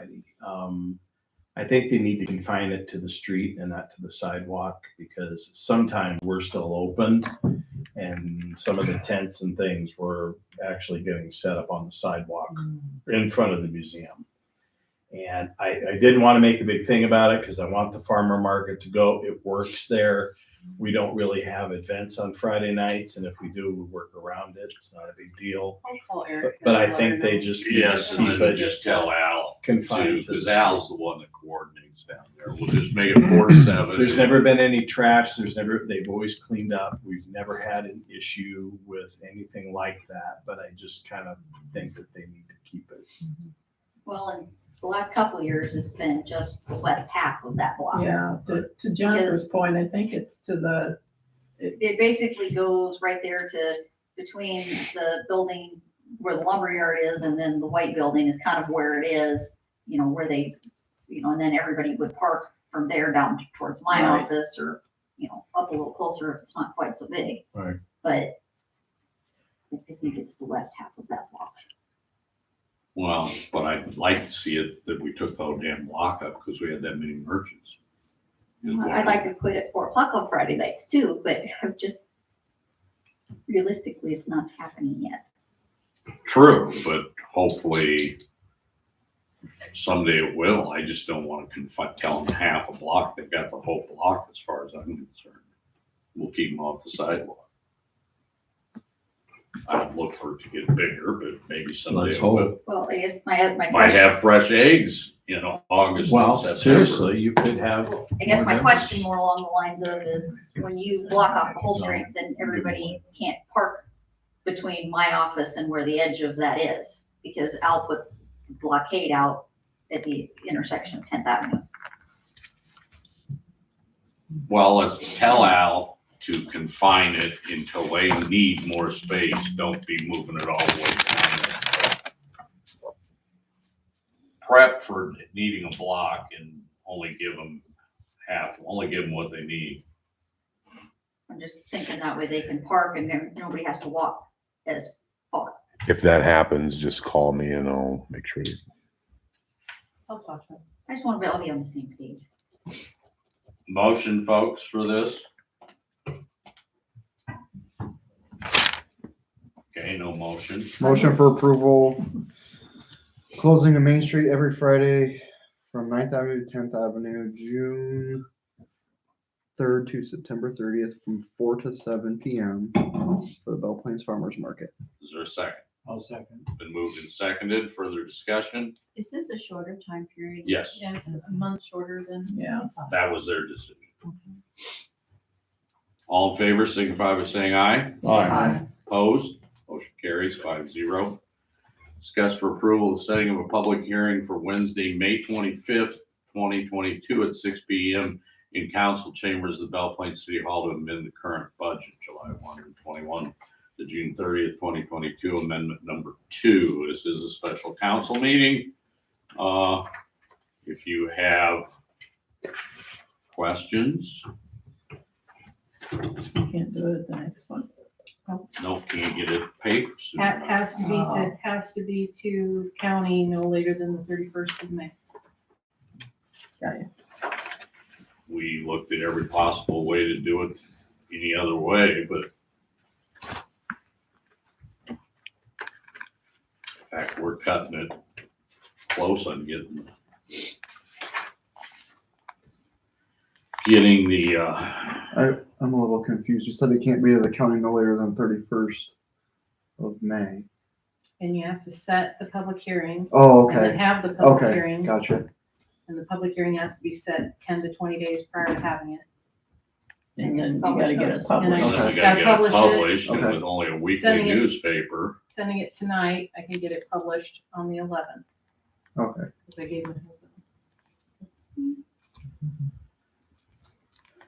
Society. I think they need to confine it to the street and not to the sidewalk, because sometimes we're still open and some of the tents and things were actually getting set up on the sidewalk in front of the museum. And I didn't want to make a big thing about it because I want the farmer market to go. It works there. We don't really have events on Friday nights, and if we do, we work around it. It's not a big deal. I'll call Eric. But I think they just need to Yes, and keep then it just tell Al confined too, to the because Al's the one that coordinates down there. We'll just make it 4 to 7. There's never been any trash. They've always cleaned up. We've never had an issue with anything like that, but I just kind of think that they need to keep it. Well, in the last couple of years, it's been just the west half of that block. Yeah, to Jennifer's point, I think it's to the, It basically goes right there to between the building where the lumberyard is and then the white building is kind of where it is, where they, and then everybody would park from there down towards my Right. office or, up a little closer if it's not quite so big. Right. But I think it's the west half of that block. Well, but I'd like to see it that we took the whole damn block up because we had that many merchants. Is what I'd like to quit at 4 o'clock on Friday nights too, but I'm just, realistically, it's not happening yet. True, but hopefully someday it will. I just don't want to tell them half a block. They've got the whole block as far as I'm concerned. We'll keep them off the sidewalk. I don't look for it to get bigger, but maybe someday Let's it will. hope. Well, I guess my Might question, have fresh eggs, August and Well, September. seriously, you could have. I guess my more question more along the lines of is when you block off the whole street, then everybody can't park between my office and where the edge of that is, because Al puts blockade out at the intersection of 10th Avenue. Well, let's tell Al to confine it until they need more space. Don't be moving it all the way down. Prep for needing a block and only give them what they need. I'm just thinking that way they can park and then nobody has to walk as far. If that happens, just call me and I'll make sure. I'll talk to him. I just want to all be on the same page. Motion, folks, for this? Okay, no motion. Motion for approval, closing the Main Street every Friday from 9th Avenue to 10th Avenue, June 3rd to September 30th from 4 to 7 p.m. for the Belle Plains Farmers Market. Is there a second? I'll second. Been moved and seconded. Further discussion? Is this a shorter time period? Yes, Yeah, it's a month shorter than. Yeah. that was their decision. All in favor, signify by saying aye. Aye. Opposed? Motion carries 5-0. Discuss for approval the setting of a public hearing for Wednesday, May 25th, 2022 at 6 p.m. in council chambers of the Belle Plains City Hall to amend the current budget, July 121 to June 30th, 2022, amendment number 2. This is a special council meeting. If you have questions, Can't do it at the next one. no, can't get it paper. Has to be to county no later than the 31st of May. Got you. We looked at every possible way to do it any other way, but in fact, we're cutting it close on getting the, I'm a little confused. You said it can't be to the county no later than 31st of May. And you have to set the public hearing. Oh, And then okay. have the public Okay, hearing. gotcha. And the public hearing has to be set 10 to 20 days prior to having it. And then you gotta get it And published. you Okay. gotta get it Publish it. published, and Okay. with only a weekly Sending it. newspaper. Sending it tonight, I can get it published on the 11th, Okay. because I gave them.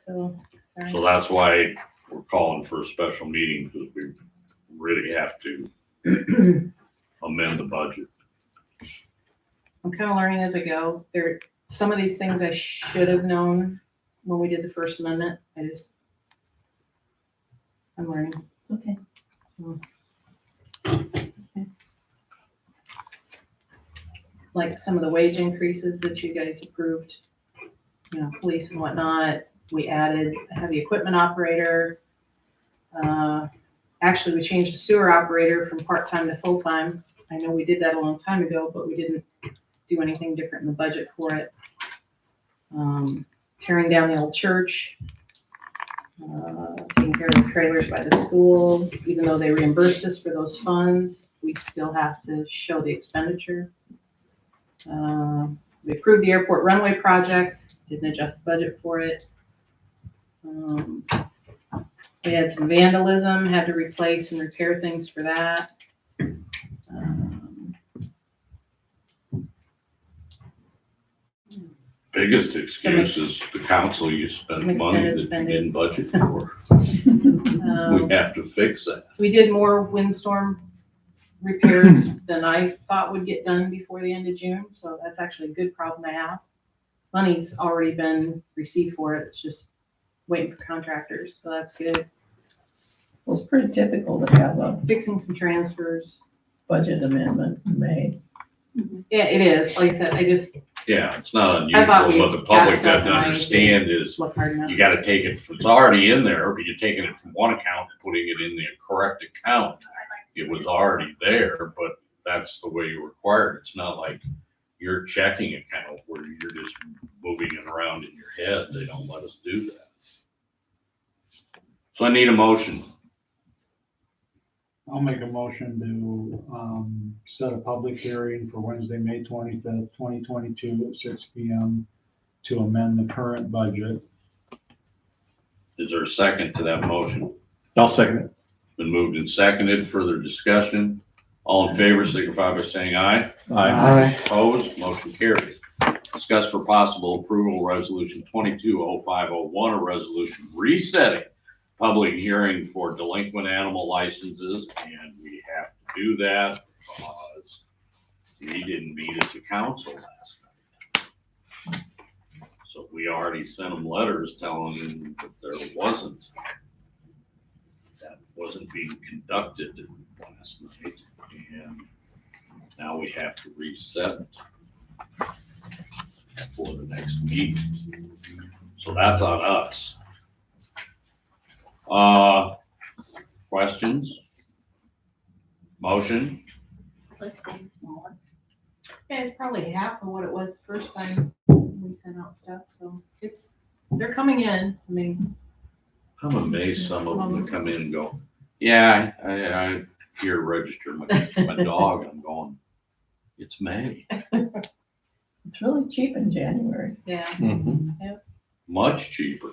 So, sorry. So that's why we're calling for a special meeting, because we really have to amend the budget. I'm kind of learning as I go. Some of these things I should have known when we did the First Amendment. I'm learning. Okay. like some of the wage increases that you guys approved, you know, police and whatnot. We added a heavy equipment operator. Actually, we changed the sewer operator from part-time to full-time. I know we did that a long time ago, but we didn't do anything different in the budget for it. Tearing down the old church, taking care of the trailers by the school. Even though they reimbursed us for those funds, we still have to show the expenditure. We approved the airport runway project, didn't adjust the budget for it. We had some vandalism, had to replace and repair things for that. Biggest excuse is the council, you spend some money extended that you spending. didn't budget for. Um, We have to fix that. We did more windstorm repairs than I thought would get done before the end of June, so that's actually a good problem to have. Money's already been received for it, it's just waiting for contractors, so that's good. Well, it's pretty typical to have a Fixing some transfers. budget amendment made. Yeah, it is, like I said, I just Yeah, it's not I thought unusual, we but the got public stuff doesn't right. understand is looked hard enough. you gotta take it, it's already in there, but you're taking it from one account and putting it in the correct account. It was already there, but that's the way you require it. It's not like your checking account where you're just moving it around in your head. They don't let us do that. So I need a motion. I'll make a motion to, set a public hearing for Wednesday, May 25th, 2022 at 6 PM to amend the current budget. Is there a second to that motion? I'll second it. Been moved and seconded. Further discussion? All in favor, signify by saying aye. Aye. Opposed, motion carries. Discuss for possible approval, resolution 220501, a resolution resetting public hearing for delinquent animal licenses, and we have to do that because we didn't meet as a council last night. So we already sent them letters telling them that there wasn't, that wasn't being conducted last night, and now we have to reset for the next meeting. So that's on us. Questions? Motion? Let's get smaller. Yeah, it's probably half of what it was the first time we sent out stuff, so they're coming in, I mean. I'm amazed some of them that come in and go, yeah, I here register my dog, and I'm going, it's May. It's really cheap in January. Yeah. Much cheaper.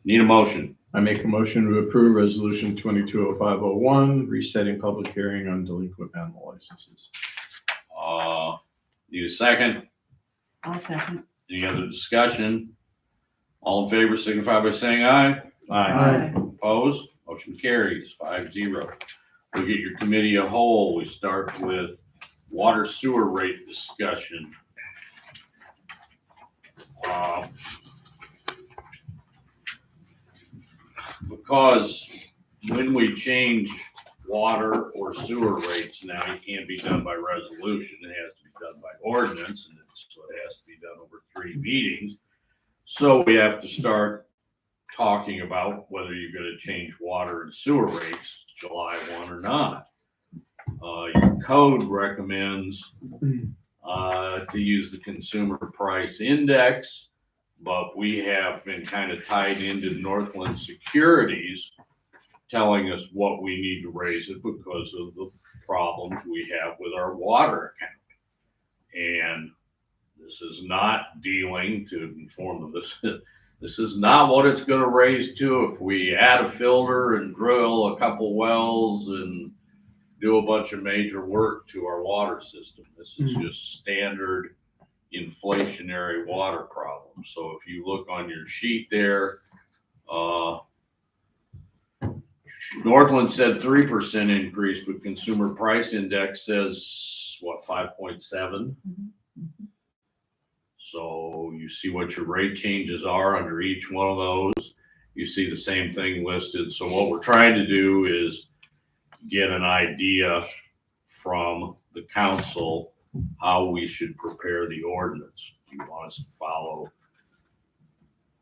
Need a motion? I make a motion to approve resolution 220501, resetting public hearing on delinquent animal licenses. Need a second? I'll second. Any other discussion? All in favor, signify by saying aye. Aye. Opposed? Motion carries 5-0. Look at your committee of whole. We start with water sewer rate discussion. Because when we change water or sewer rates now, it can't be done by resolution. It has to be done by ordinance, and so it has to be done over 3 meetings. So we have to start talking about whether you're gonna change water and sewer rates July 1 or not. Your code recommends to use the consumer price index, but we have been kind of tied into Northland Securities telling us what we need to raise it because of the problems we have with our water account. And this is not dealing, to inform them, this is not what it's gonna raise to if we add a filter and drill a couple wells and do a bunch of major work to our water system. This is just standard inflationary water problem. So if you look on your sheet there, Northland said 3% increase, but consumer price index says, what, 5.7? So you see what your rate changes are under each one of those. You see the same thing listed. So what we're trying to do is get an idea from the council how we should prepare the ordinance. Do you want us to follow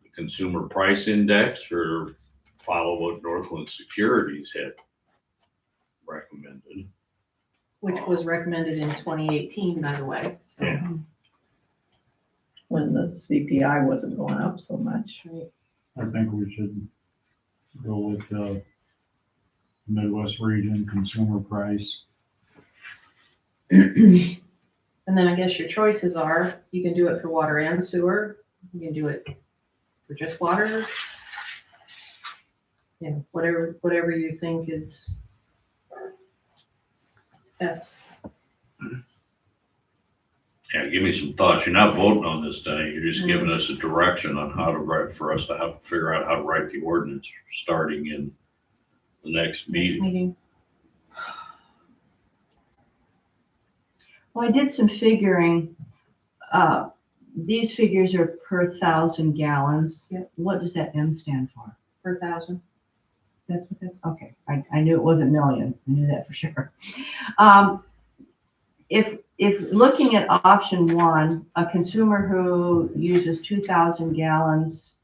the consumer price index or follow what Northland Securities had recommended? Which was recommended in 2018, by the way. So, Yeah. When the CPI wasn't going up so much. I think we should go with the Midwest region consumer price. And then I guess your choices are, you can do it for water and sewer, you can do it for just water. Yeah, whatever you think is best. Yeah, give me some thoughts. You're not voting on this tonight. You're just giving us a direction on how to write, for us to have to figure out how to write the ordinance starting in the next Next meeting. meeting. Well, I did some figuring. These figures are per 1,000 gallons. Yep. What does that M stand for? Per thousand. That's what that's, okay. I knew it wasn't million. I knew that for sure. If looking at option one, a consumer who uses 2,000 gallons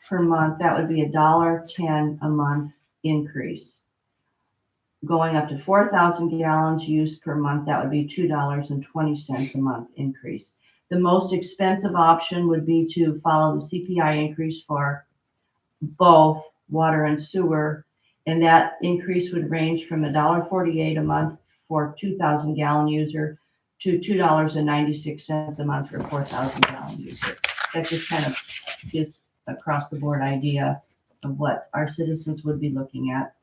per month, that would be $1.10 a month increase. Going up to 4,000 gallons used per month, that would be $2.20 a month increase. The most expensive option would be to follow the CPI increase for both water and sewer, and that increase would range from $1.48 a month for 2,000 gallon user to $2.96 a month for 4,000 gallon user. That just kind of gives across the board idea of what our citizens would be looking at.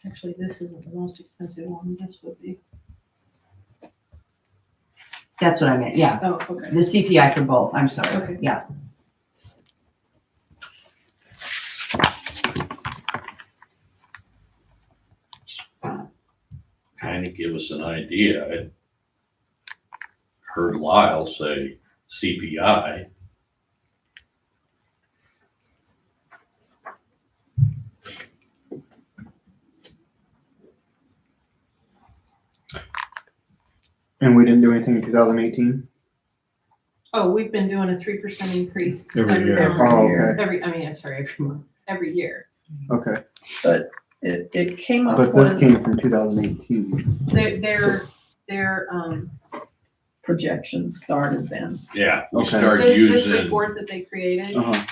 Actually, this isn't the most expensive one, this would be. That's what I meant, yeah. Oh, okay. The CPI for both, I'm sorry, Okay. yeah. Kind of give us an idea. I heard Lyle say CPI. And we didn't do anything in 2018? Oh, we've been doing a 3% increase. Every year. Every Oh, year. okay. I'm sorry, every month, every year. Okay, It came up but this when came from 2018. Their projections started then. Yeah, we Okay. started this using, report that they created, Uh-huh.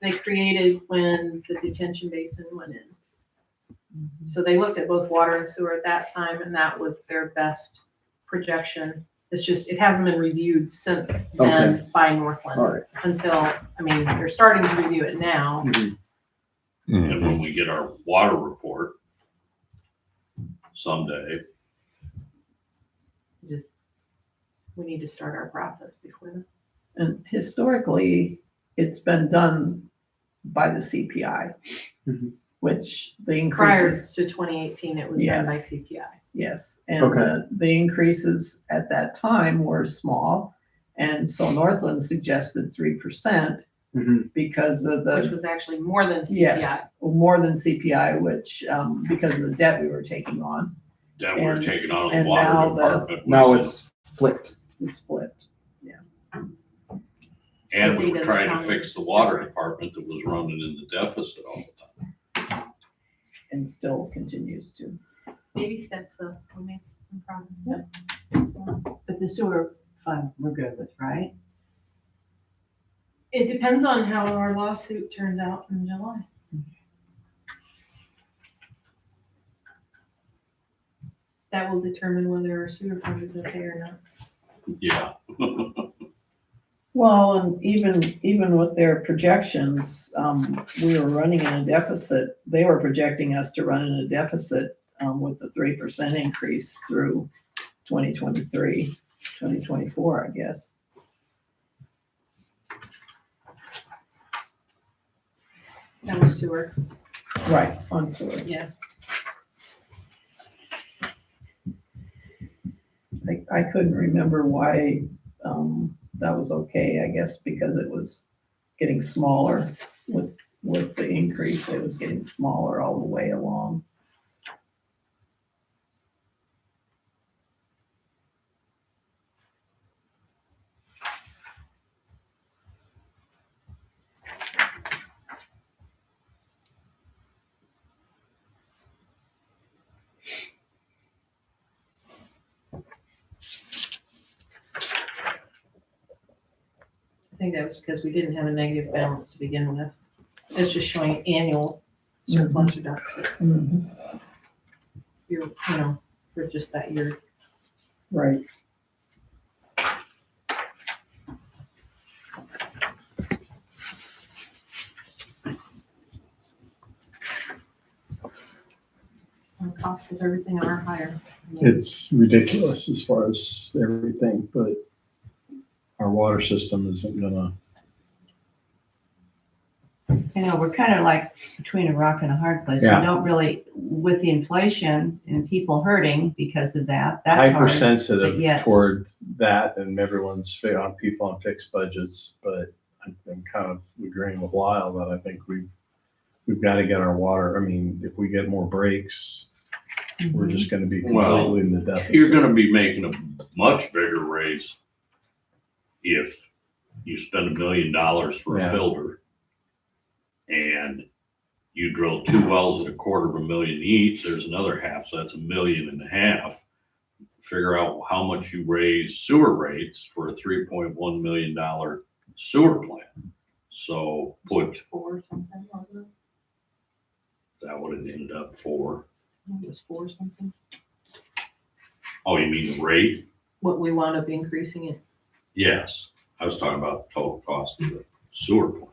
they created when the detention basin went in. So they looked at both water and sewer at that time, and that was their best projection. It's just, it hasn't been reviewed since then by Northland All right. until, I mean, they're starting to review it now. and Mhm. when we get our water report someday, Just, we need to start our process before then. And historically, it's been done by the CPI, Mhm. which the Prior increases, to 2018, it was done by Yes. CPI. yes. And Okay. the increases at that time were small. And so Northland suggested 3% Mhm. because of Which the, was actually more than CPI. yes, more than CPI, which, because of the debt we were taking on, that we're And- taking on the and water now the- department. Now was- it's flipped. it's flipped. And we So were he trying doesn't to fix the count water it. department that was running in the deficit all the time. And still continues to. Baby steps though, we made some progress. Yep. So, But the sewer fund, we're good with, right? it depends on how our lawsuit turns out in July. That will determine whether our sewer fund is okay or not. Yeah. Well, and even with their projections, we were running in a deficit. They were projecting us to run in a deficit, with the 3% increase through 2023, 2024, I guess. That was sewer. Right, on sewer. Yeah. I couldn't remember why, that was okay, I guess, because it was getting smaller with the increase. It was getting smaller all the way along. think that was because we didn't have a negative balance to begin with. It's just showing annual surplus or deficit. Mhm. You're, for just that year. Right. The costs of everything are higher. It's ridiculous as far as everything, but our water system isn't gonna, You know, we're kind of like between a rock and a hard place. We Yeah. don't really, with the inflation and people hurting because of that, that's hard. hypersensitive but yet- toward that, and everyone's on people on fixed budgets, but I'm kind of agreeing with Lyle that I think we've got to get our water. I mean, if we get more breaks, we're just gonna be Well, completely in the deficit. You're gonna be making a much bigger raise if you spend $1 million for a Yeah. filter and you drill 2 wells at $250,000 each, there's another half, so that's $1.5 million. Figure out how much you raise sewer rates for a $3.1 million sewer plant. So put, is 4 something, wasn't that what it ended up for? it? It was 4 something. Oh, you mean the rate? What we wound up increasing it. Yes, I was talking about the total cost of the sewer plant.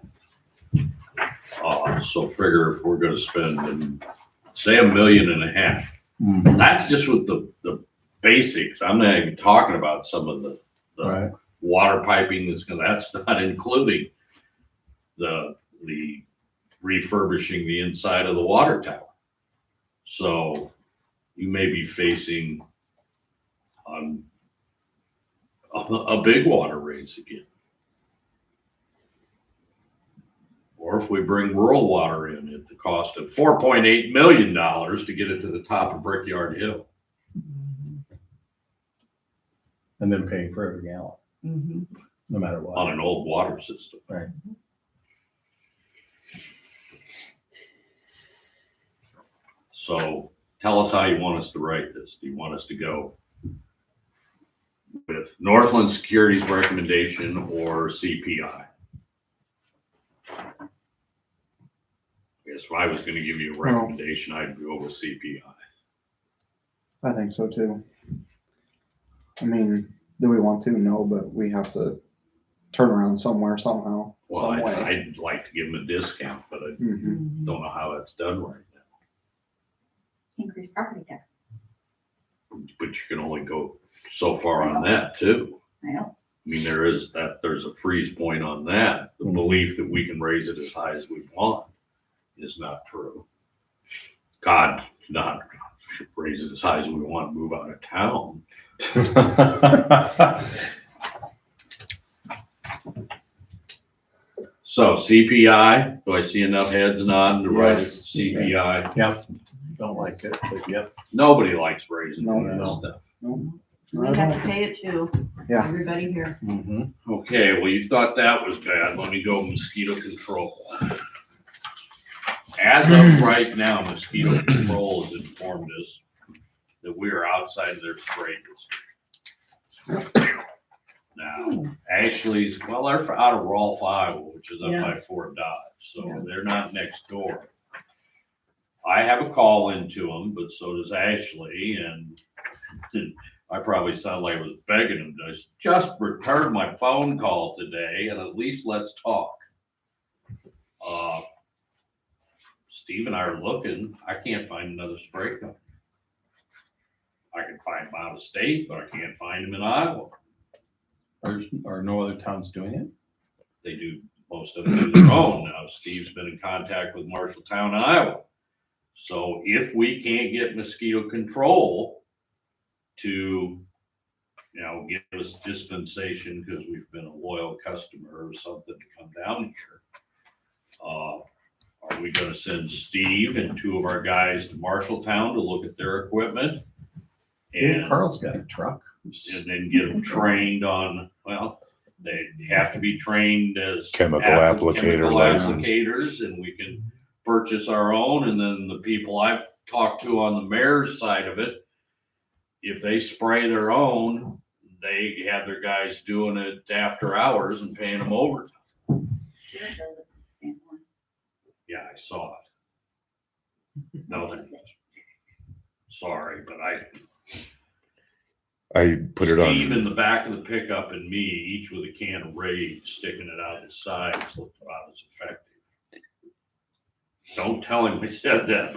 So figure if we're gonna spend, say, $1.5 million, Mhm. that's just with the basics. I'm not even talking about some of the Right. water piping that's not including the refurbishing the inside of the water tower. So you may be facing a big water raise again. Or if we bring rural water in at the cost of $4.8 million to get it to the top of Brickyard Hill. And then paying for every gallon, Mhm. no matter On what. an old water system. Right. So tell us how you want us to write this. Do you want us to go with Northland Securities recommendation or CPI? I guess if I was gonna give you a recommendation, I'd go with CPI. I think so too. I mean, do we want to? No, but we have to turn around somewhere somehow, Well, some way. I'd like to give them a discount, but I Mhm. don't know how that's done right now. Increase property tax. But you can only go so far on that too. I know. I mean, there's a freeze point on that. The belief that we can raise it as high as we want is not true. God, not raise it as high as we want, move out of town. So CPI, do I see enough heads nodding to write it? Yes. CPI? Yep. Don't like it, but yep. Nobody likes raising No, this no. stuff. We have to pay it too. Yeah. Everybody here. Mhm. Okay, well, you thought that was bad. Let me go mosquito control. As of right now, mosquito control has informed us that we are outside of their spray district. Now, Ashley's, well, they're out of Rolfe, Iowa, which is up by Fort Dodge, so Yeah. they're not next door. I have a call into them, but so does Ashley, and I probably sound like I was begging them to just return my phone call today and at least let's talk. Steve and I are looking. I can't find another spray company. I can find them out of state, but I can't find them in Iowa. Are no other towns doing it? They do, most of them do their own. Now, Steve's been in contact with Marshalltown, Iowa. So if we can't get mosquito control to, give us dispensation because we've been a loyal customer or something to come down here, are we gonna send Steve and 2 of our guys to Marshalltown to look at their equipment? And Carl's got a truck. then get them trained on, well, they have to be trained as Chemical chemical applicator license. applicators, and we can purchase our own. And then the people I've talked to on the mayor's side of it, if they spray their own, they have their guys doing it after hours and paying them overtime. Jared does it. And one. Yeah, I saw it. No, sorry, but I put it Steve on, in the back of the pickup and me, each with a can of Raid sticking it out the sides, looked about as effective. Don't tell him we said that.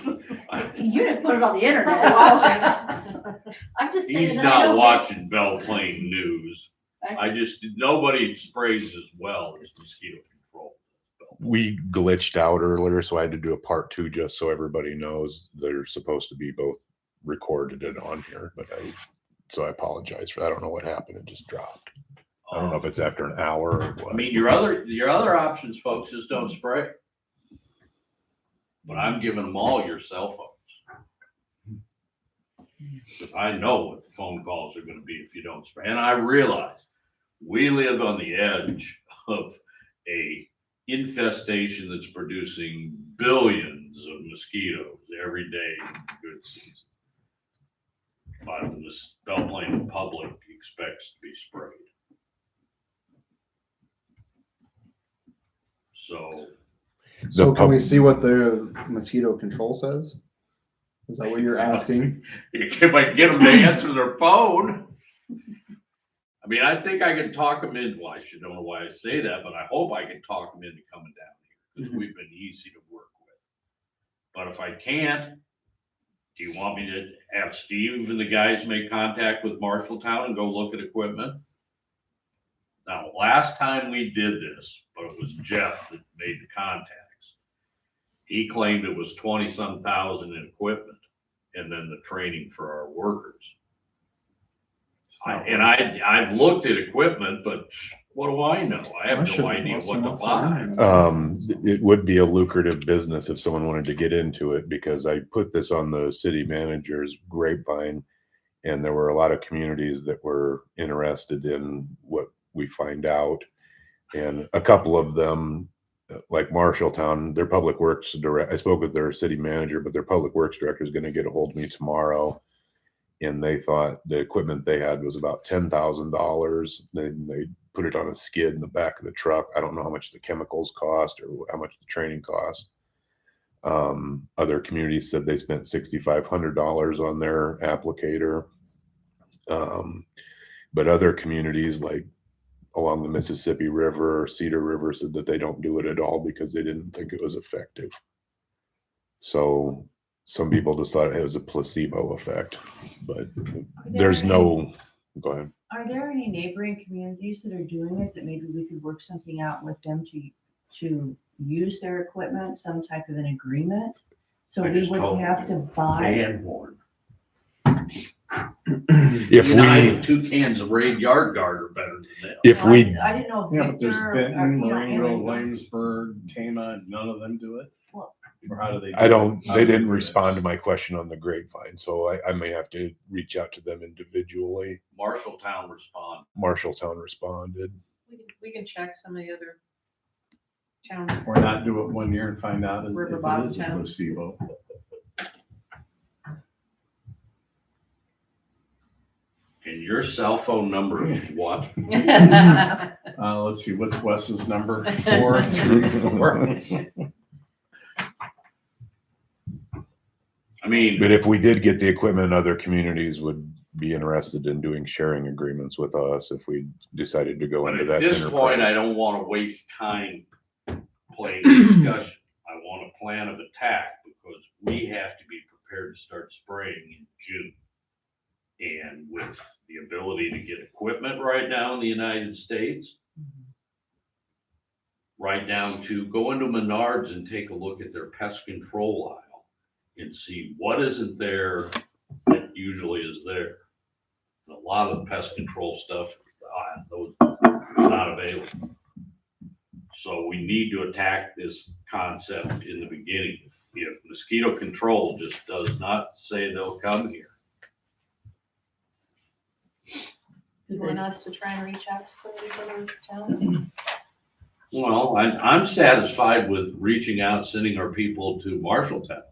You didn't put it on the internet, so I'm just saying He's that I not don't watching Belle Plaine news. think- Nobody sprays as well as mosquito control. we glitched out earlier, so I had to do a part 2 just so everybody knows they're supposed to be both recorded and on here, so I apologize for that. I don't know what happened. It just dropped. I don't know if it's after an hour or I what. mean, your other options, folks, is don't spray. But I'm giving them all your cell phones. Because I know what the phone calls are gonna be if you don't spray. And I realize we live on the edge of a infestation that's producing billions of mosquitoes every day in the good season. But this Belle Plaine public expects to be sprayed. So So can we pub- see what the mosquito control says? Is that what you're asking? if I can get them to answer their phone. I mean, I think I can talk them in, well, I should know why I say that, but I hope I can talk them into coming down here, because we've been easy to work with. But if I can't, do you want me to have Steve and the guys make contact with Marshalltown and go look at equipment? Now, last time we did this, but it was Jeff that made the contacts. He claimed it was 20-some thousand in equipment and then the training for our workers. I've looked at equipment, but what do I know? I have no idea what to buy. It would be a lucrative business if someone wanted to get into it, because I put this on the city manager's grapevine, and there were a lot of communities that were interested in what we find out. And a couple of them, like Marshalltown, their public works direct, I spoke with their city manager, but their public works director is going to get a hold of me tomorrow. And they thought the equipment they had was about $10,000. Then they put it on a skid in the back of the truck. I don't know how much the chemicals cost or how much the training cost. Other communities said they spent $6,500 on their applicator. But other communities like along the Mississippi River, Cedar River, said that they don't do it at all because they didn't think it was effective. So some people just thought it was a placebo effect, but there's no, go ahead. Are there any neighboring communities that are doing it that maybe we could work something out with them to use their equipment, some type of an agreement? So I we just told wouldn't have to buy. Dan Warren. If You and I we, with 2 cans of Raid Yard Guard are better than them. if Well, we, I didn't know. Yeah, but there's Victor or, Benton, you know, Marengo, Aaron- Williamsburg, Tama, none of them do it? Well- Or how do they? I don't, How they do didn't do respond to this? my question on the grapevine, so I may have to reach out to them individually. Marshalltown responded. Marshalltown responded. We can check some of the other towns. Or not do it 1 year and find out if River it bottom is a town. placebo. And your cell phone number is what? Let's see, what's Wes's number? 434. I mean, But if we did get the equipment, other communities would be interested in doing sharing agreements with us if we decided to go but into at that this point, I enterprise. don't want to waste time playing discussion. I want a plan of attack because we have to be prepared to start spraying in June. And with the ability to get equipment right now in the United States, right down to go into Menards and take a look at their pest control aisle and see what isn't there that usually is there. And a lot of the pest control stuff, those not available. So we need to attack this concept in the beginning. If mosquito control just does not say they'll come here, You want us to try and reach out to some of these other towns? well, I'm satisfied with reaching out, sending our people to Marshalltown.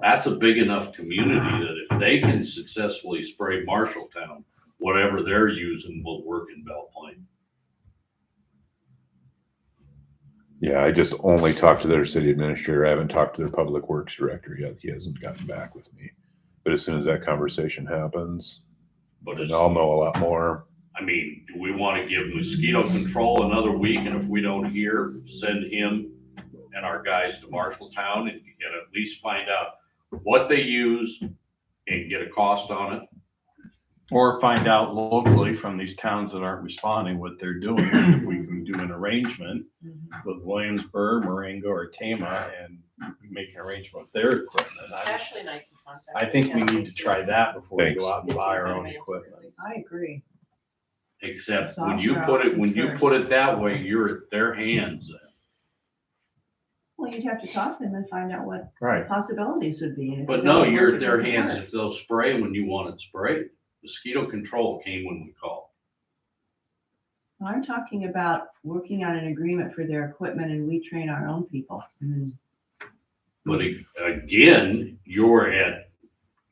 That's a big enough community that if they can successfully spray Marshalltown, whatever they're using will work in Belle Plaine. Yeah, I just only talked to their city administrator. I haven't talked to their public works director yet. He hasn't gotten back with me. But as soon as that conversation happens, But then it's, I'll know a lot more. I mean, do we want to give mosquito control another week? And if we don't hear, send him and our guys to Marshalltown and at least find out what they use and get a cost on it? Or find out locally from these towns that aren't responding what they're doing, and if we can do an arrangement with Williamsburg, Marengo, or Tama and make an arrangement with their equipment. Ashley and I can contact. I think we need to try that before we Thanks. go out and buy our own equipment. I agree. Except It's when you put it that way, you're at their hands then. Well, you'd have to talk to them and find out what Right. possibilities would be. And if But it no, doesn't you're work, at it their doesn't hands work. if they'll spray when you want it sprayed. Mosquito control came when we called. I'm talking about working on an agreement for their equipment and we train our own people. But again,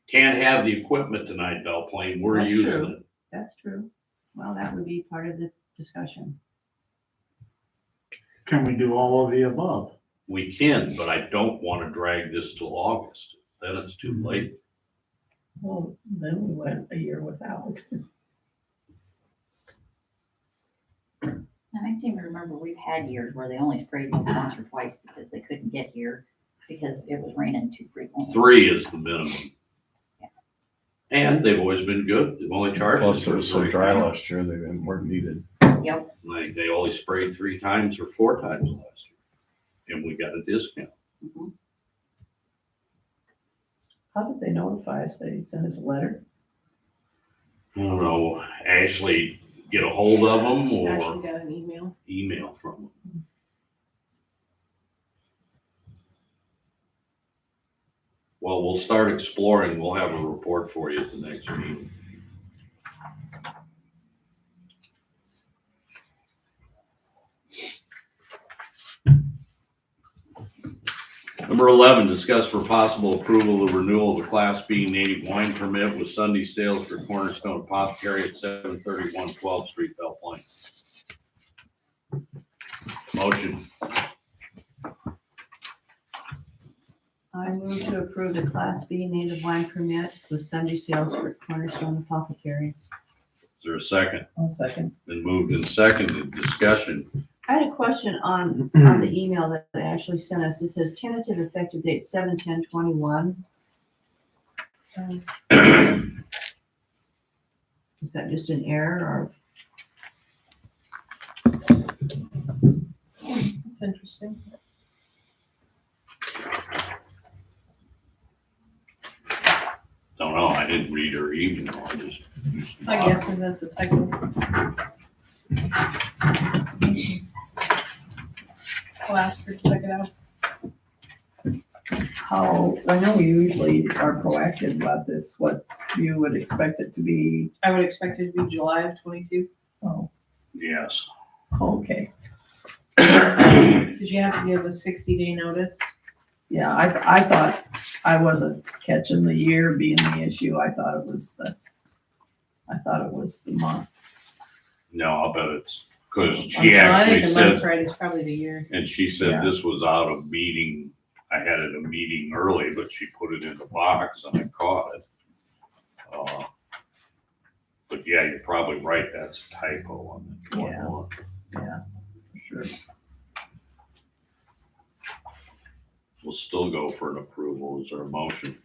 can't have the equipment tonight, Belle Plaine. We're That's using true. it. That's true. Well, that would be part of the discussion. Can we do all of the above? We can, but I don't want to drag this till August. Then it's too Mhm. late. Well, then we went a year without. And I seem to remember we've had years where they only sprayed once or twice because they couldn't get here because it was raining too frequently. 3 is the minimum. And they've always been good. They've only charged us Plus, it for was so 3 dry times. last year, they weren't needed. Yep. Like, they only sprayed 3 times or 4 times last year. And we got a discount. How did they notify us? They sent us a letter? I don't know, Ashley get a hold of them Ashley or got an email. email from them. Well, we'll start exploring. We'll have a report for you at the next meeting. Number 11, discuss for possible approval of renewal of the Class B native wine permit with Sunday sales for Cornerstone Apothecary at 731 12th Street, Belle Plaine. Motion. I move to approve the Class B native wine permit with Sunday sales for Cornerstone Apothecary. Is there a second? 1 second. Been moved and seconded. Discussion. I had a question on the email that Ashley sent us. It says tentative effective date 7/10/21. Is that just an error That's interesting. Don't know. I didn't read her email. I just used the I box. guess that's a typo. I'll ask her to check it out. How, I know we usually are proactive about this, what you would expect it to be. I would expect it to be July of 22. Oh, Yes. okay. Did you have to give a 60-day notice? Yeah, I thought I wasn't catching the year being the issue. I thought it was the month. No, I'll bet it's, because So she I actually think the month's said, right, it's probably the year. and she said Yeah. this was out of meeting. I had it a meeting early, but she put it in the box and I caught it. But yeah, you're probably right. That's a typo on the 21. For sure. We'll still go for an approval. Is there a motion?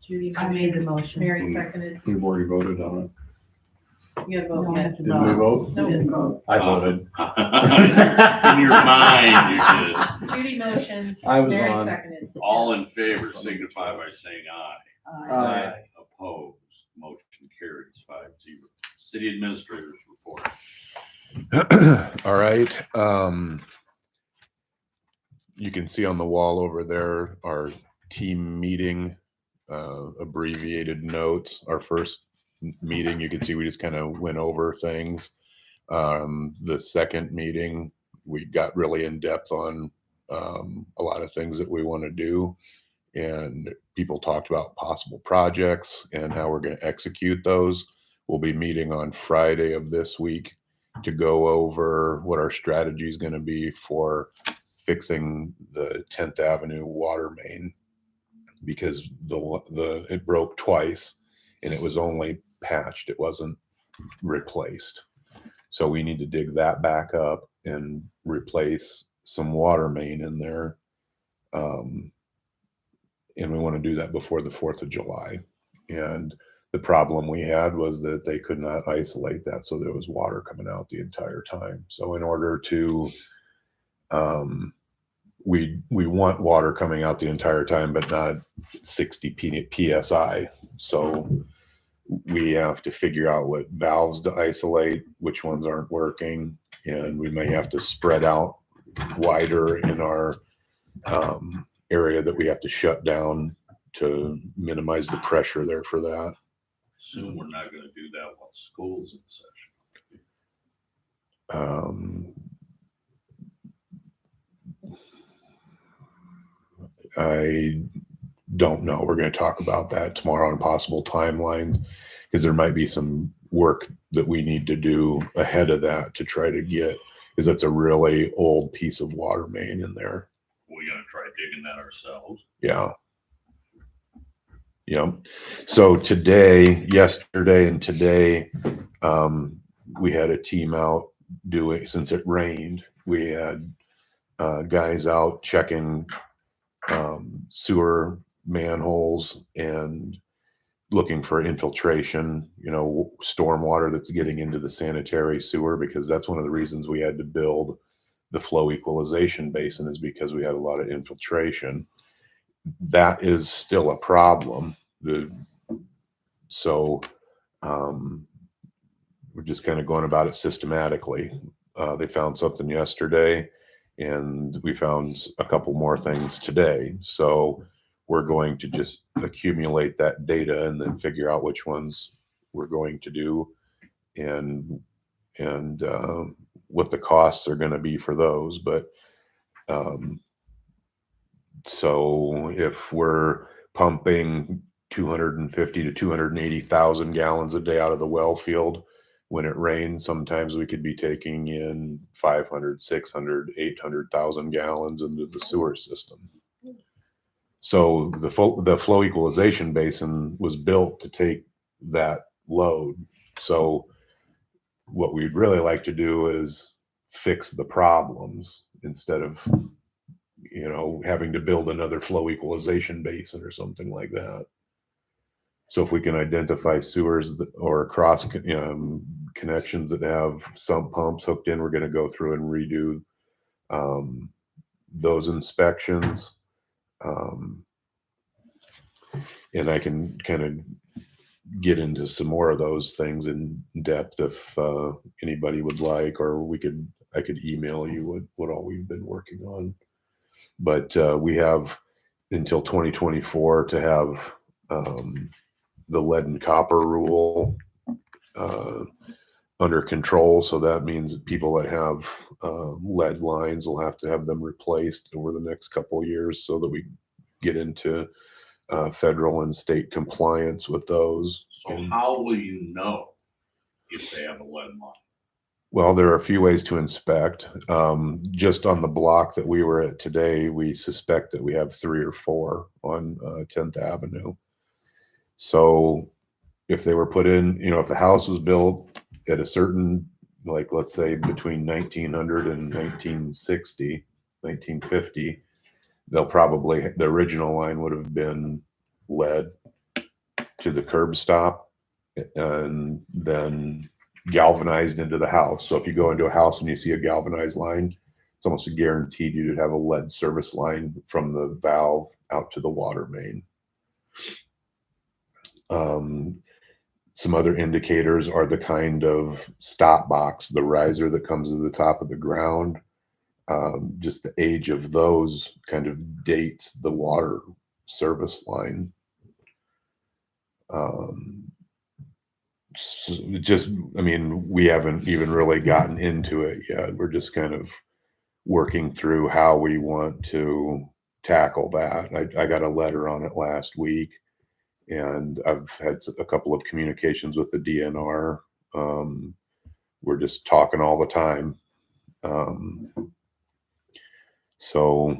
Judy or? I made the motion. motion. Mary seconded. We've already voted on You gotta No, vote I yet. have to it. Did we vote. vote? No. Didn't vote. I voted. In your mind, you did. Judy motions, I was Mary on. seconded. All in favor signify by saying aye. Aye. Opposed, motion carries 5-0. City administrators report. All right. You can see on the wall over there, our team meeting, abbreviated notes. Our first meeting, you can see we just kind of went over things. The second meeting, we got really in depth on a lot of things that we want to do. And people talked about possible projects and how we're going to execute those. We'll be meeting on Friday of this week to go over what our strategy is going to be for fixing the 10th Avenue water main, because it broke twice and it was only patched. It wasn't replaced. So we need to dig that back up and replace some water main in there. And we want to do that before the 4th of July. And the problem we had was that they could not isolate that, so there was water coming out the entire time. So in order to, we want water coming out the entire time, but not 60 PSI. So we have to figure out what valves to isolate, which ones aren't working, and we may have to spread out wider in our area that we have to shut down to minimize the pressure there for that. Assume we're not gonna do that while school's in session. I don't know. We're going to talk about that tomorrow on possible timelines, because there might be some work that we need to do ahead of that to try to get, because that's a really old piece of water main in there. We're gonna try digging that ourselves. Yeah. Yep. So yesterday and today, we had a team out doing, since it rained, we had guys out checking sewer manholes and looking for infiltration, storm water that's getting into the sanitary sewer, because that's one of the reasons we had to build the flow equalization basin, is because we had a lot of infiltration. That is still a problem. So we're just kind of going about it systematically. They found something yesterday, and we found a couple more things today. So we're going to just accumulate that data and then figure out which ones we're going to do, and what the costs are going to be for those. But so if we're pumping 250 to 280,000 gallons a day out of the well field, when it rains, sometimes we could be taking in 500, 600, 800,000 gallons into the sewer system. So the flow equalization basin was built to take that load. So what we'd really like to do is fix the problems instead of, having to build another flow equalization basin or something like that. So if we can identify sewers or cross connections that have sump pumps hooked in, we're going to go through and redo those inspections. And I can kind of get into some more of those things in depth if anybody would like, or I could email you what all we've been working on. But we have until 2024 to have the lead and copper rule under control. So that means that people that have lead lines will have to have them replaced over the next couple of years, so that we get into federal and state compliance with those. So how will you know if they have a lead line? Well, there are a few ways to inspect. Just on the block that we were at today, we suspect that we have 3 or 4 on 10th Avenue. So if they were put in, if the house was built at a certain, like, let's say between 1900 and 1960, 1950, the original line would have been lead to the curb stop and then galvanized into the house. So if you go into a house and you see a galvanized line, it's almost guaranteed you'd have a lead service line from the valve out to the water main. Some other indicators are the kind of stop box, the riser that comes to the top of the ground. Just the age of those kind of dates the water service line. We haven't even really gotten into it yet. We're just kind of working through how we want to tackle that. I got a letter on it last week, and I've had a couple of communications with the DNR. We're just talking all the time. So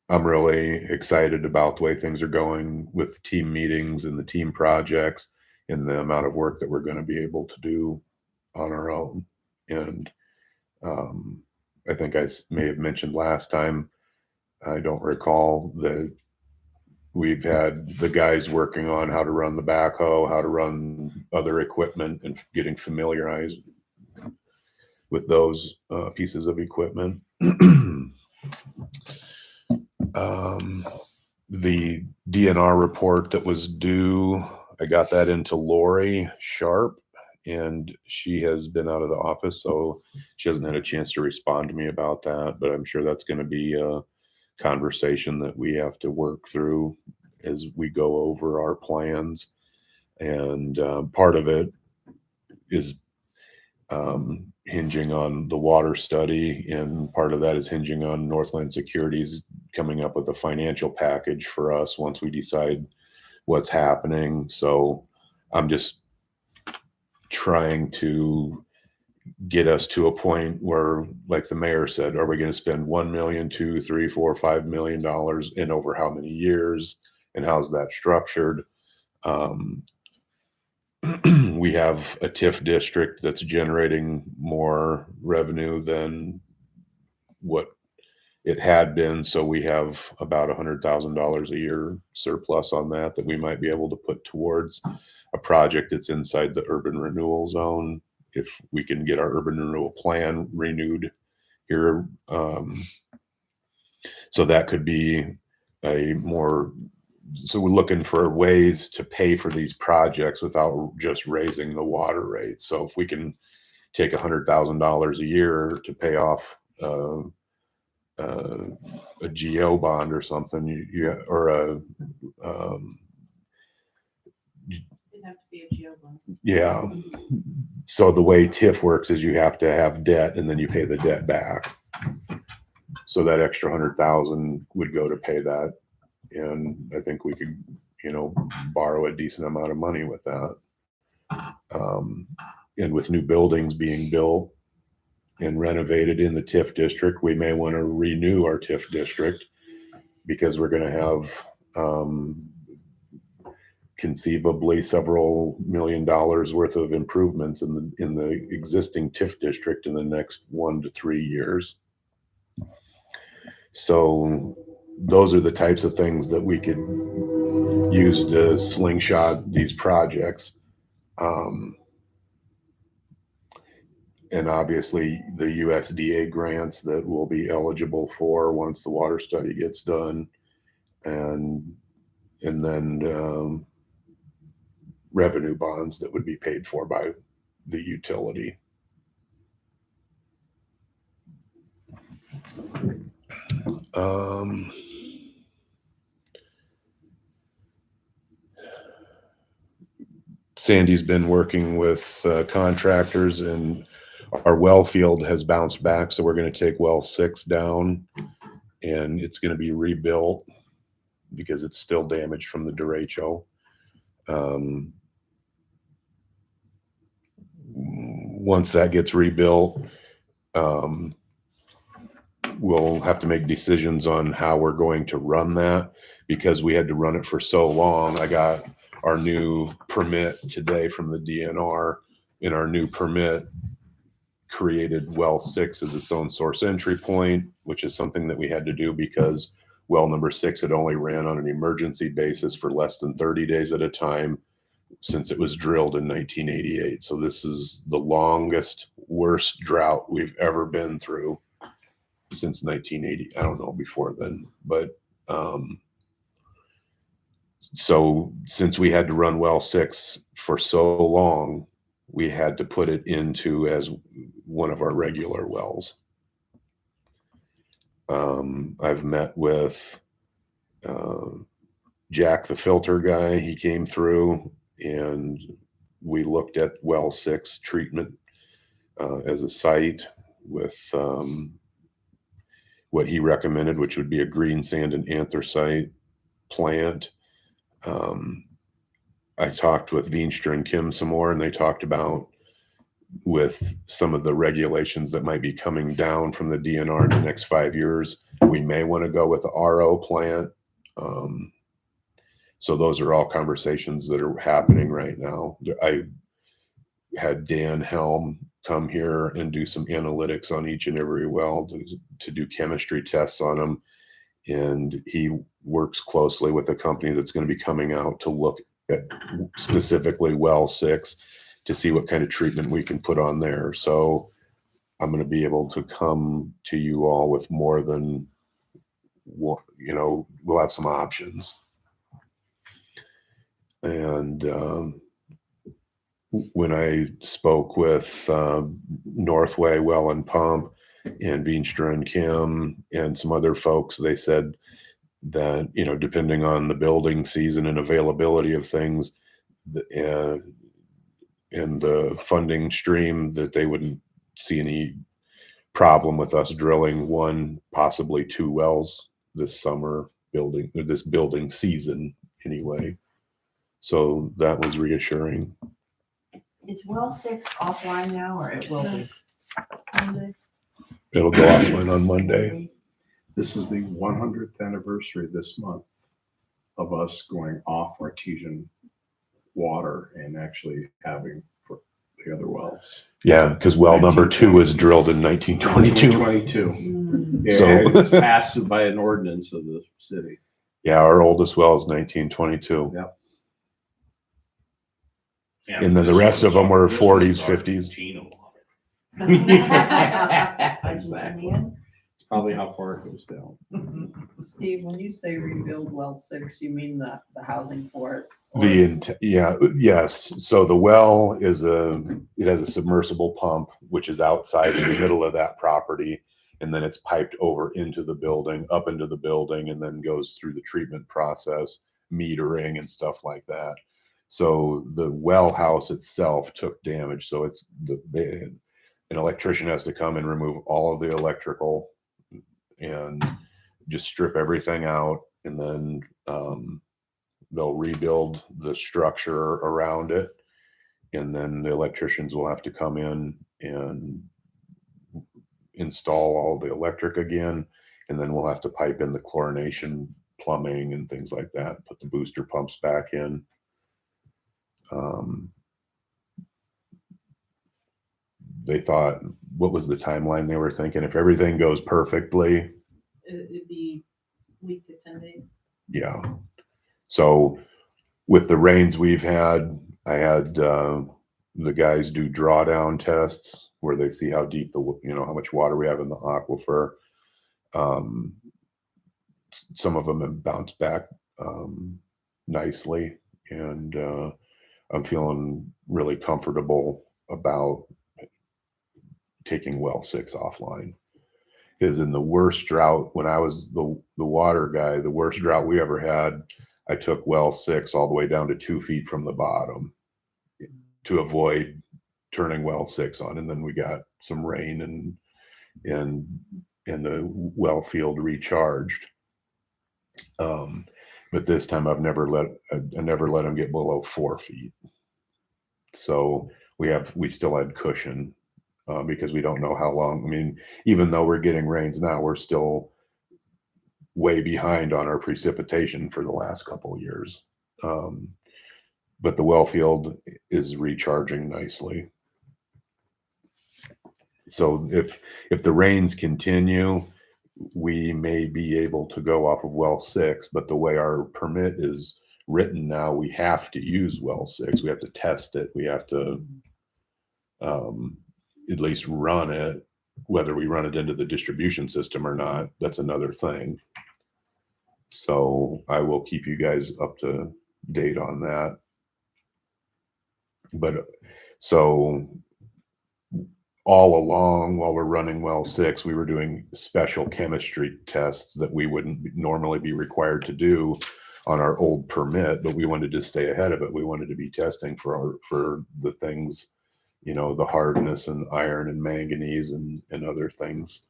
I'm really excited about the way things are going with the team meetings and the team projects and the amount of work that we're going to be able to do on our own. And I think I may have mentioned last time, I don't recall, that we've had the guys working on how to run the backhoe, how to run other equipment, and getting familiarized with those pieces of equipment. The DNR report that was due, I got that into Lori Sharp, and she has been out of the office, so she hasn't had a chance to respond to me about that, but I'm sure that's going to be a conversation that we have to work through as we go over our plans. And part of it is hinging on the water study, and part of that is hinging on Northland Securities coming up with a financial package for us once we decide what's happening. So I'm just trying to get us to a point where, like the mayor said, are we going to spend 1 million, 2, 3, 4, $5 million, and over how many years, and how's that structured? We have a TIF district that's generating more revenue than what it had been. So we have about $100,000 a year surplus on that we might be able to put towards a project that's inside the urban renewal zone. If we can get our urban renewal plan renewed here. So that could be so we're looking for ways to pay for these projects without just raising the water rate. So if we can take $100,000 a year to pay off a GO bond or something, or It'd have to be a GO bond. yeah. So the way TIF works is you have to have debt and then you pay the debt back. So that extra 100,000 would go to pay that. And I think we could, borrow a decent amount of money with that. And with new buildings being built and renovated in the TIF district, we may want to renew our TIF district, because we're going to have conceivably several $1 million worth of improvements in the existing TIF district in the next 1 to 3 years. So those are the types of things that we could use to slingshot these projects. And obviously the USDA grants that we'll be eligible for once the water study gets done, and then revenue bonds that would be paid for by the utility. Sandy's been working with contractors, and our well field has bounced back. So we're going to take well 6 down, and it's going to be rebuilt because it's still damaged from the derecho. Once that gets rebuilt, we'll have to make decisions on how we're going to run that, because we had to run it for so long. I got our new permit today from the DNR, and our new permit created well 6 as its own source entry point, which is something that we had to do because well number 6 had only ran on an emergency basis for less than 30 days at a time since it was drilled in 1988. So this is the longest, worst drought we've ever been through since 1980. I don't know before then, but so since we had to run well 6 for so long, we had to put it into as one of our regular wells. I've met with Jack, the filter guy. He came through and we looked at well 6 treatment as a site with what he recommended, which would be a green sand and anthracite plant. I talked with Veenstra and Kim some more, and they talked about with some of the regulations that might be coming down from the DNR in the next 5 years, we may want to go with the RO plant. So those are all conversations that are happening right now. I had Dan Helm come here and do some analytics on each and every well to do chemistry tests on them. And he works closely with a company that's going to be coming out to look at specifically well 6 to see what kind of treatment we can put on there. So I'm going to be able to come to you all with more than what, we'll have some options. And when I spoke with Northway Well and Pump and Veenstra and Kim and some other folks, they said that, depending on the building season and availability of things and the funding stream, that they wouldn't see any problem with us drilling 1, possibly 2 wells this summer this building season anyway. So that was reassuring. Is well 6 offline now, or it will be? It'll go offline on Monday. This is the 100th anniversary this month of us going off artesian water and actually having for the other wells. Yeah, because well number 2 was drilled in 1922. 1922. Yeah, So- it was passed by an ordinance of the city. Yeah, our oldest well is 1922. Yep. Yeah, And then the this rest of one's- them were this 40s, one's 50s. Argentina water. Exactly. It's probably how far it goes down. Steve, when you say rebuild well 6, you mean the housing for it? Yes. So the well it has a submersible pump, which is outside in the middle of that property. And then it's piped over into the building, up into the building, and then goes through the treatment process, metering and stuff like that. So the well house itself took damage. So it's an electrician has to come and remove all of the electrical and just strip everything out. And then they'll rebuild the structure around it. And then the electricians will have to come in and install all the electric again. And then we'll have to pipe in the chlorination plumbing and things like that, put the booster pumps back in. They thought, what was the timeline they were thinking? If everything goes perfectly, It'd be week to 10 days. yeah. So with the rains we've had, I had the guys do drawdown tests where they see how deep how much water we have in the aquifer. Some of them have bounced back nicely, and I'm feeling really comfortable about taking well 6 offline. Because in the worst drought, when I was the water guy, the worst drought we ever had, I took well 6 all the way down to 2 feet from the bottom to avoid turning well 6 on. And then we got some rain and the well field recharged. But this time I never let them get below 4 feet. So we still had cushion because we don't know how long. I mean, even though we're getting rains now, we're still way behind on our precipitation for the last couple of years. But the well field is recharging nicely. So if the rains continue, we may be able to go off of well 6, but the way our permit is written now, we have to use well 6. We have to test it. We have to at least run it. Whether we run it into the distribution system or not, that's another thing. So I will keep you guys up to date on that. But so all along while we're running well 6, we were doing special chemistry tests that we wouldn't normally be required to do on our old permit, but we wanted to stay ahead of it. We wanted to be testing for the things, the hardness and iron and manganese and other things.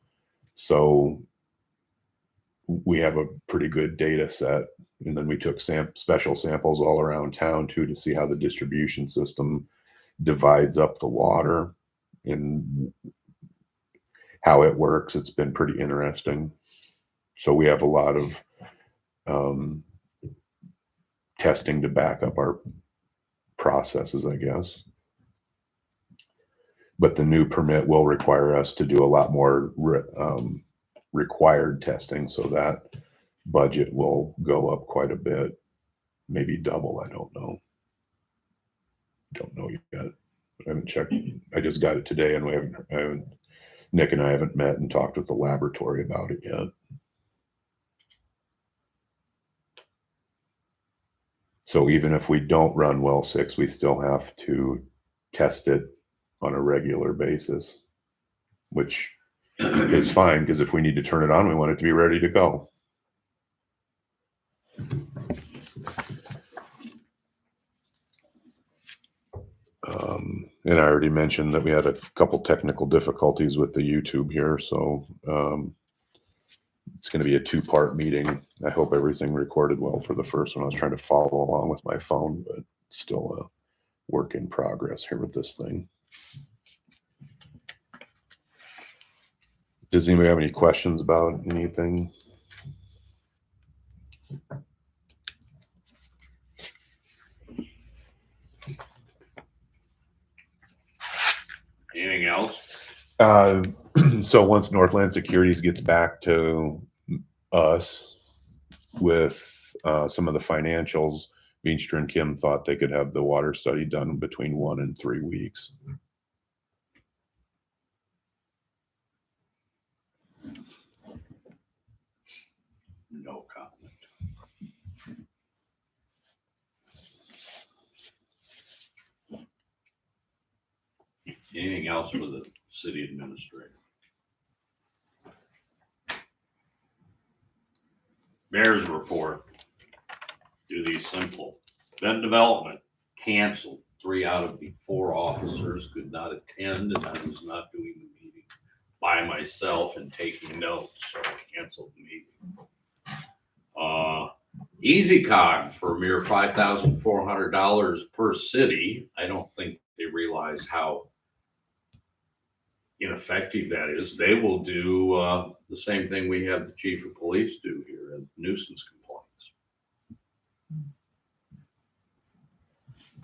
So we have a pretty good data set. And then we took special samples all around town too, to see how the distribution system divides up the water and how it works. It's been pretty interesting. So we have a lot of testing to back up our processes, I guess. But the new permit will require us to do a lot more required testing, so that budget will go up quite a bit, maybe double. I don't know yet. I haven't checked. I just got it today, and Nick and I haven't met and talked with the laboratory about it yet. So even if we don't run well 6, we still have to test it on a regular basis, which is fine, because if we need to turn it on, we want it to be ready to go. And I already mentioned that we had a couple technical difficulties with the YouTube here, so it's going to be a 2-part meeting. I hope everything recorded well for the first one. I was trying to follow along with my phone, but still a work in progress here with this thing. Does anybody have any questions about anything? Anything else? So once Northland Securities gets back to us with some of the financials, Veenstra and Kim thought they could have the water study done between 1 and 3 weeks. No comment. Anything else for the city administrator? Mayor's report. Do these simple. Event development canceled. 3 out of the 4 officers could not attend, and I was not doing the meeting by myself and taking notes, so I canceled the meeting. EasyCog for a mere $5,400 per city. I don't think they realize how ineffective that is. They will do the same thing we have the chief of police do here, nuisance complaints.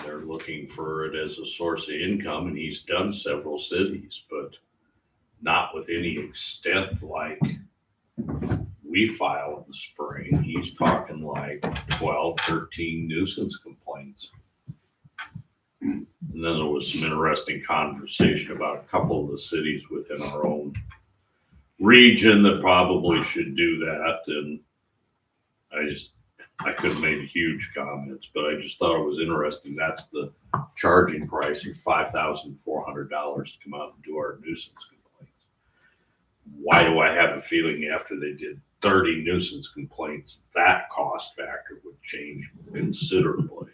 They're looking for it as a source of income, and he's done several cities, but not with any extent like we file in the spring. He's talking like 12, 13 nuisance complaints. And then there was some interesting conversation about a couple of the cities within our own region that probably should do that. And I could have made huge comments, but I just thought it was interesting. That's the charging price of $5,400 to come out and do our nuisance complaints. Why do I have a feeling after they did 30 nuisance complaints, that cost factor would change considerably?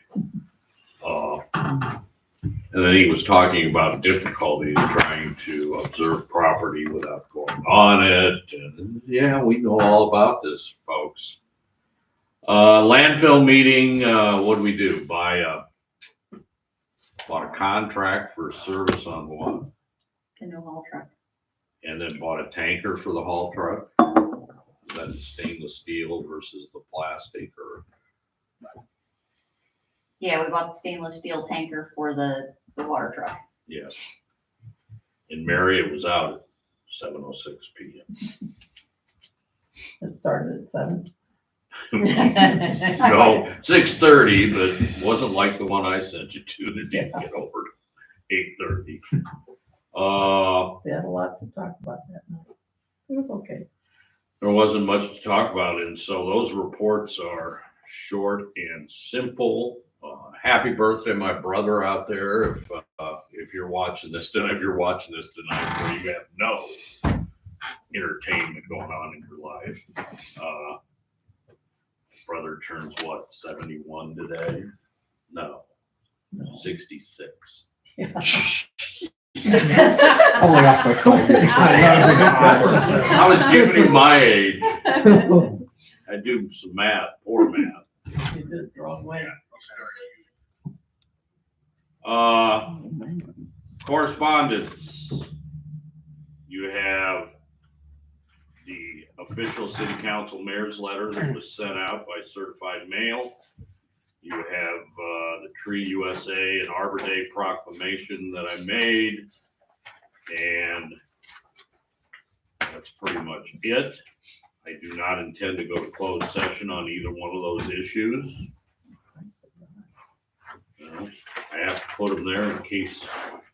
And then he was talking about difficulties trying to observe property without going on it. And yeah, we know all about this, folks. Landfill meeting, what do we do? Bought a contract for service on what? The new haul truck. And then bought a tanker for the haul truck. Is that the stainless steel versus the plastic, or? Yeah, we bought the stainless steel tanker for the water truck. Yes. In Marion, it was out at 7:06 p.m. It started at 7. No, 6:30, but it wasn't like the one I sent you to that didn't get over to 8:30. They had a lot to talk about that night. It was okay. There wasn't much to talk about, and so those reports are short and simple. Happy birthday, my brother out there. If you're watching this tonight, where you have no entertainment going on in your life. Brother turns what, 71 today? No, 66. Only off by 5 years. I was giving him my age. I do some math, poor math. You did it the wrong way. Correspondence. You have the official city council mayor's letter that was sent out by certified mail. You have the Tree USA and Arbor Day proclamation that I made. And that's pretty much it. I do not intend to go to closed session on either one of those issues. You know, I have to put them there in case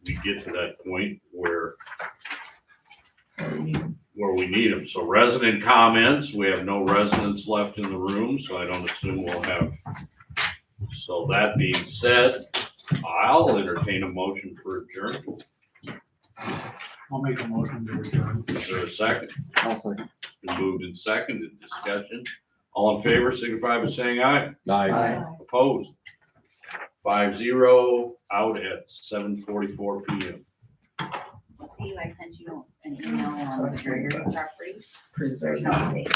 we get to that point where we need them. So resident comments, we have no residents left in the room, so I don't assume we'll have. So that being said, I'll entertain a motion for adjournment. I'll make a motion to adjourn. Is there a second? I'll second. Been moved and seconded, discussion. All in favor, signify by saying aye. Aye. Opposed? 5-0, out at 7:44 PM. Steve, I sent you an email on the property. Preserve. There's no date.